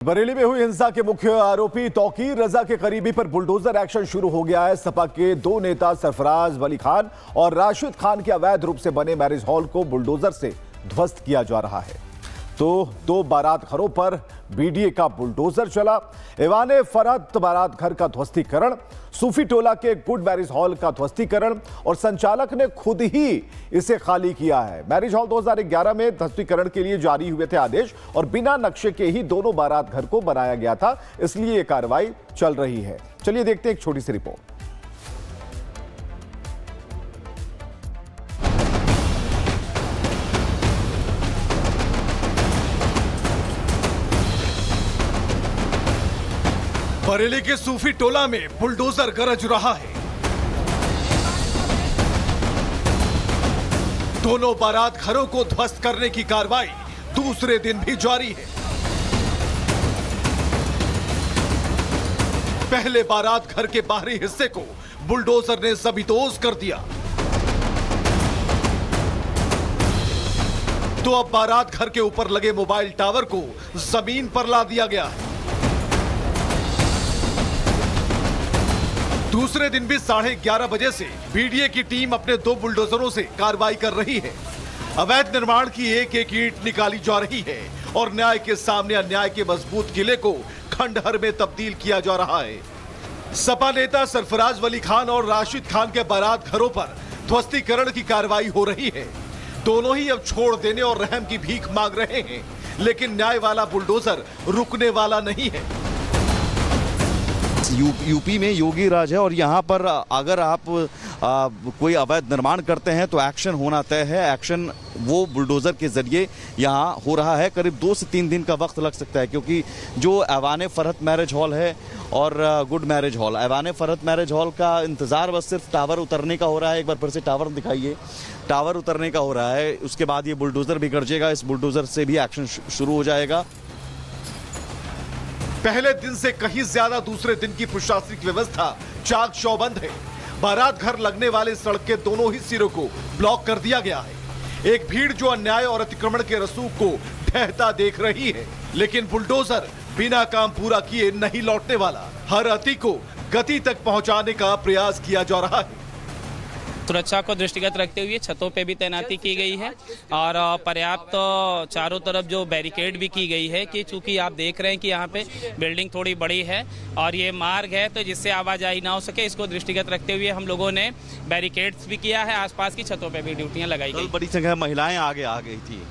बरेली में हुई हिंसा के मुख्य आरोपी तौकीर रजा के करीबी पर बुलडोजर एक्शन शुरू हो गया है। सपा के दो नेता सरफराज वली खान और राशिद खान के अवैध रूप से बने मैरिज हॉल को बुलडोजर से ध्वस्त किया जा रहा है। तो दो बारात घरों पर बीडीए का बुलडोजर चला। एवाने फरहत बारात घर का ध्वस्तीकरण, सूफी टोला के गुड मैरिज हॉल का ध्वस्तीकरण और संचालक ने खुद ही इसे खाली किया है। मैरिज हॉल 2011 में ध्वस्तीकरण के लिए जारी हुए थे आदेश और बिना नक्शे के ही दोनों बारात घर को बनाया गया था, इसलिए यह कार्रवाई चल रही है। चलिए देखते हैं एक छोटी सी रिपोर्ट। बरेली के सूफी टोला में बुलडोजर गरज रहा है। दोनों बारात घरों को ध्वस्त करने की कार्रवाई दूसरे दिन भी जारी है। पहले बारात घर के बाहरी हिस्से को बुलडोजर ने जमींदोज कर दिया, तो अब बारात घर के ऊपर लगे मोबाइल टावर को जमीन पर ला दिया गया है। दूसरे दिन भी 11:30 बजे से बीडीए की टीम अपने दो बुलडोजरों से कार्रवाई कर रही है। अवैध निर्माण की एक एक ईंट निकाली जा रही है और न्याय के सामने अन्याय के मजबूत किले को खंडहर में तब्दील किया जा रहा है। सपा नेता सरफराज वली खान और राशिद खान के बारात घरों पर ध्वस्तीकरण की कार्रवाई हो रही है। दोनों ही अब छोड़ देने और रहम की भीख मांग रहे हैं, लेकिन न्याय वाला बुलडोजर रुकने वाला नहीं है। यूपी में योगी राज है और यहाँ पर अगर आप कोई अवैध निर्माण करते हैं तो एक्शन होना तय है। एक्शन वो बुलडोजर के जरिए यहाँ हो रहा है। करीब 2 से 3 दिन का वक्त लग सकता है, क्योंकि जो एवाने फरहत मैरिज हॉल है और good marriage hall, Aiwane Farhat marriage hall का इंतजार बस सिर्फ टावर उतरने का हो रहा है। एक बार फिर से टावर दिखाइए, टावर उतरने का हो रहा है। उसके बाद ये बुलडोजर भी गरजेगा, इस बुलडोजर से भी एक्शन शुरू हो जाएगा। पहले दिन से कहीं ज्यादा दूसरे दिन की प्रशासनिक व्यवस्था चाक चौबंद है। बारात घर लगने वाले सड़क के दोनों ही सिरों को ब्लॉक कर दिया गया है। एक भीड़ जो अन्याय और अतिक्रमण के रसूख को ढहता देख रही है, लेकिन बुलडोजर बिना काम पूरा किए नहीं लौटने वाला। हर अति को गति तक पहुंचाने का प्रयास किया जा रहा है। सुरक्षा को दृष्टिगत रखते हुए छतों पे भी तैनाती की गई है और पर्याप्त चारों तरफ जो बैरिकेड भी की गई है, कि चूंकि आप देख रहे हैं कि यहाँ पे बिल्डिंग थोड़ी बड़ी है और ये मार्ग है, तो जिससे आवाजाही ना हो सके, इसको दृष्टिगत रखते हुए हम लोगों ने बैरिकेड्स भी किया है। आसपास की छतों पे भी ड्यूटियां लगाई गई। बड़ी संख्या में महिलाएं आगे आ गई थी।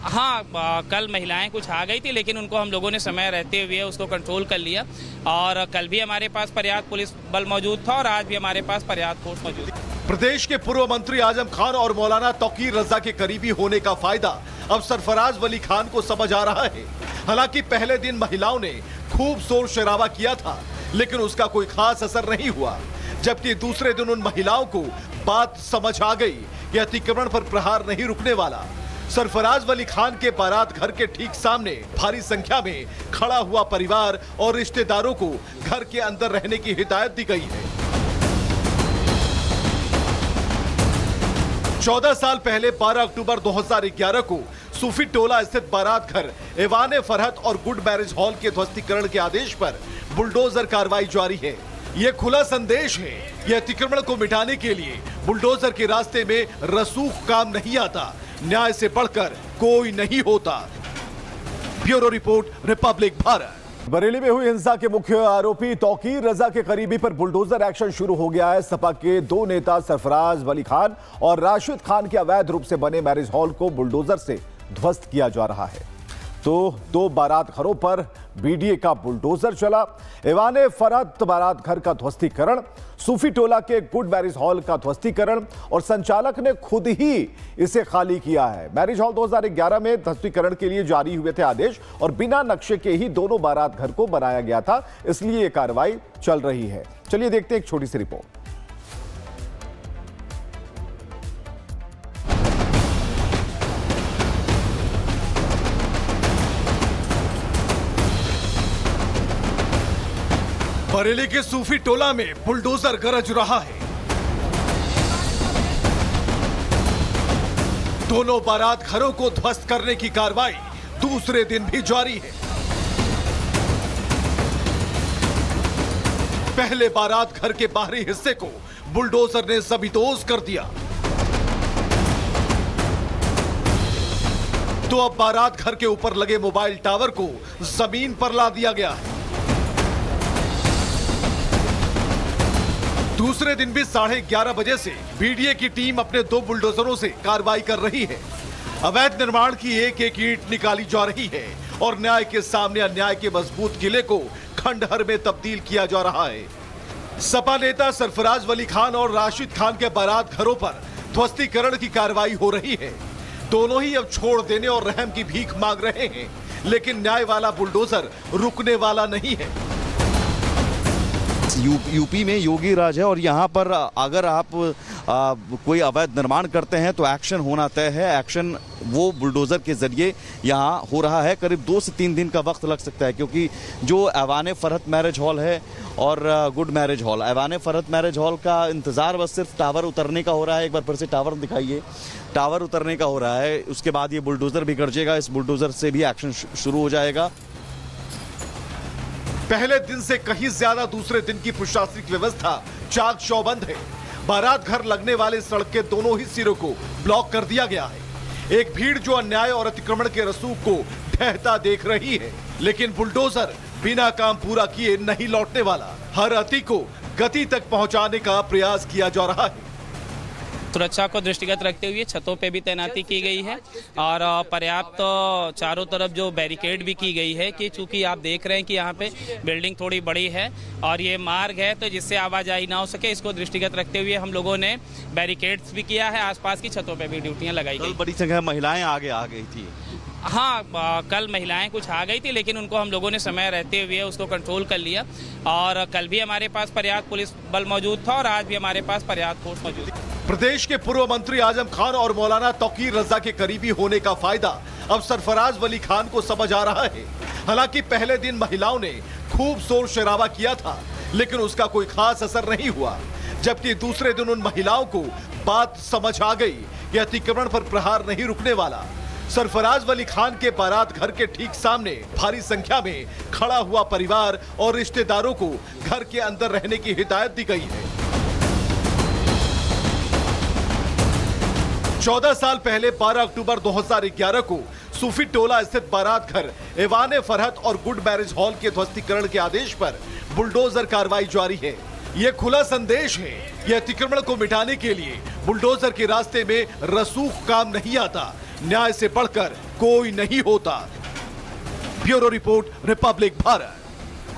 हाँ, कल महिलाएं कुछ आ गई थी, लेकिन उनको हम लोगों ने समय रहते हुए उसको कंट्रोल कर लिया और कल भी हमारे पास पर्याप्त पुलिस बल मौजूद था और आज भी हमारे पास पर्याप्त फोर्स मौजूद है। प्रदेश के पूर्व मंत्री आजम खान और मौलाना तौकीर रजा के करीबी होने का फायदा अब सरफराज वली खान को समझ आ रहा है। हालांकि पहले दिन महिलाओं ने खूब शोर शराबा किया था, लेकिन उसका कोई खास असर नहीं हुआ। जबकि दूसरे दिन उन महिलाओं को बात समझ आ गई कि अतिक्रमण पर प्रहार नहीं रुकने वाला। सरफराज वली खान के बारात घर के ठीक सामने भारी संख्या में खड़ा हुआ परिवार और रिश्तेदारों को घर के अंदर रहने की हिदायत दी गई है। 14 साल पहले 12 अक्टूबर 2011 को सूफी टोला स्थित बारात घर एवाने फरहत और गुड मैरिज हॉल के ध्वस्तीकरण के आदेश पर बुलडोजर कार्रवाई जारी है। यह खुला संदेश है कि अतिक्रमण को मिटाने के लिए बुलडोजर के रास्ते में रसूख काम नहीं आता, न्याय से बढ़कर कोई नहीं होता। Bureau report, Republic Bharat. Bareilly में हुई हिंसा के मुख्य आरोपी तौकीर रजा के करीबी पर बुलडोजर एक्शन शुरू हो गया है। सपा के दो नेता सरफराज वली खान और राशिद खान के अवैध रूप से बने मैरिज हॉल को बुलडोजर से ध्वस्त किया जा रहा है। तो दो बारात घरों पर बीडीए का बुलडोजर चला। एवाने फरहत बारात घर का ध्वस्तीकरण, सूफी टोला के गुड मैरिज हॉल का ध्वस्तीकरण और संचालक ने खुद ही इसे खाली किया है। मैरिज हॉल 2011 में ध्वस्तीकरण के लिए जारी हुए थे आदेश और बिना नक्शे के ही दोनों बारात घर को बनाया गया था, इसलिए यह कार्रवाई चल रही है। चलिए देखते हैं एक छोटी सी रिपोर्ट। बरेली के सूफी टोला में बुलडोजर गरज रहा है। दोनों बारात घरों को ध्वस्त करने की कार्रवाई दूसरे दिन भी जारी है। पहले बारात घर के बाहरी हिस्से को बुलडोजर ने जमींदोज कर दिया, तो अब बारात घर के ऊपर लगे मोबाइल टावर को जमीन पर ला दिया गया है। दूसरे दिन भी 11:30 बजे से बीडीए की टीम अपने 2 बुलडोजरों से कार्रवाई कर रही है। अवैध निर्माण की एक एक ईंट निकाली जा रही है और न्याय के सामने अन्याय के मजबूत किले को खंडहर में तब्दील किया जा रहा है। सपा नेता सरफराज वली खान और राशिद खान के बारात घरों पर ध्वस्तीकरण की कार्रवाई हो रही है। दोनों ही अब छोड़ देने और रहम की भीख मांग रहे हैं, लेकिन न्याय वाला बुलडोजर रुकने वाला नहीं है। यूपी में योगी राज है और यहाँ पर अगर आप कोई अवैध निर्माण करते हैं तो एक्शन होना तय है। एक्शन वो बुलडोजर के जरिए यहाँ हो रहा है। करीब 2 से 3 दिन का वक्त लग सकता है, क्योंकि जो ऐवान फरहत मैरिज हॉल है और good marriage hall, Aiwan Farhat marriage hall का इंतजार बस सिर्फ टावर उतरने का हो रहा है। एक बार फिर से टावर दिखाइए, टावर उतरने का हो रहा है। उसके बाद ये बुलडोजर भी गरजेगा, इस बुलडोजर से भी एक्शन शुरू हो जाएगा। पहले दिन से कहीं ज्यादा दूसरे दिन की प्रशासनिक व्यवस्था चाक चौबंद है। बारात घर लगने वाले सड़क के दोनों ही सिरों को ब्लॉक कर दिया गया है। एक भीड़ जो अन्याय और अतिक्रमण के रसूख को ढहता देख रही है, लेकिन बुलडोजर बिना काम पूरा किए नहीं लौटने वाला। हर अति को गति तक पहुंचाने का प्रयास किया जा रहा है। सुरक्षा को दृष्टिगत रखते हुए छतों पे भी तैनाती की गई है और पर्याप्त चारों तरफ जो बैरिकेड भी की गई है कि चूंकि आप देख रहे हैं कि यहाँ पे बिल्डिंग थोड़ी बड़ी है और ये मार्ग है, तो जिससे आवाजाही ना हो सके, इसको दृष्टिगत रखते हुए हम लोगों ने बैरिकेड्स भी किया है। आसपास की छतों पे भी ड्यूटियां लगाई गई। बड़ी संख्या में महिलाएं आगे आ गई थी। हाँ, कल महिलाएं कुछ आ गई थी, लेकिन उनको हम लोगों ने समय रहते हुए उसको कंट्रोल कर लिया और कल भी हमारे पास पर्याप्त पुलिस बल मौजूद था और आज भी हमारे पास पर्याप्त फोर्स मौजूद है। प्रदेश के पूर्व मंत्री आजम खान और मौलाना तौकीर रजा के करीबी होने का फायदा अब सरफराज वली खान को समझ आ रहा है। हालांकि पहले दिन महिलाओं ने खूब शोर शराबा किया था, लेकिन उसका कोई खास असर नहीं हुआ। जबकि दूसरे दिन उन महिलाओं को बात समझ आ गई कि अतिक्रमण पर प्रहार नहीं रुकने वाला। सरफराज वली खान के बारात घर के ठीक सामने भारी संख्या में खड़ा हुआ परिवार और रिश्तेदारों को घर के अंदर रहने की हिदायत दी गई है। 14 साल पहले 12 अक्टूबर 2011 को सूफी टोला स्थित बारात घर ऐवान फरहत और गुड मैरिज हॉल के ध्वस्तीकरण के आदेश पर बुलडोजर कार्रवाई जारी है। यह खुला संदेश है कि अतिक्रमण को मिटाने के लिए बुलडोजर के रास्ते में रसूख काम नहीं आता, न्याय से बढ़कर कोई नहीं होता। Bureau report, Republic Bharat.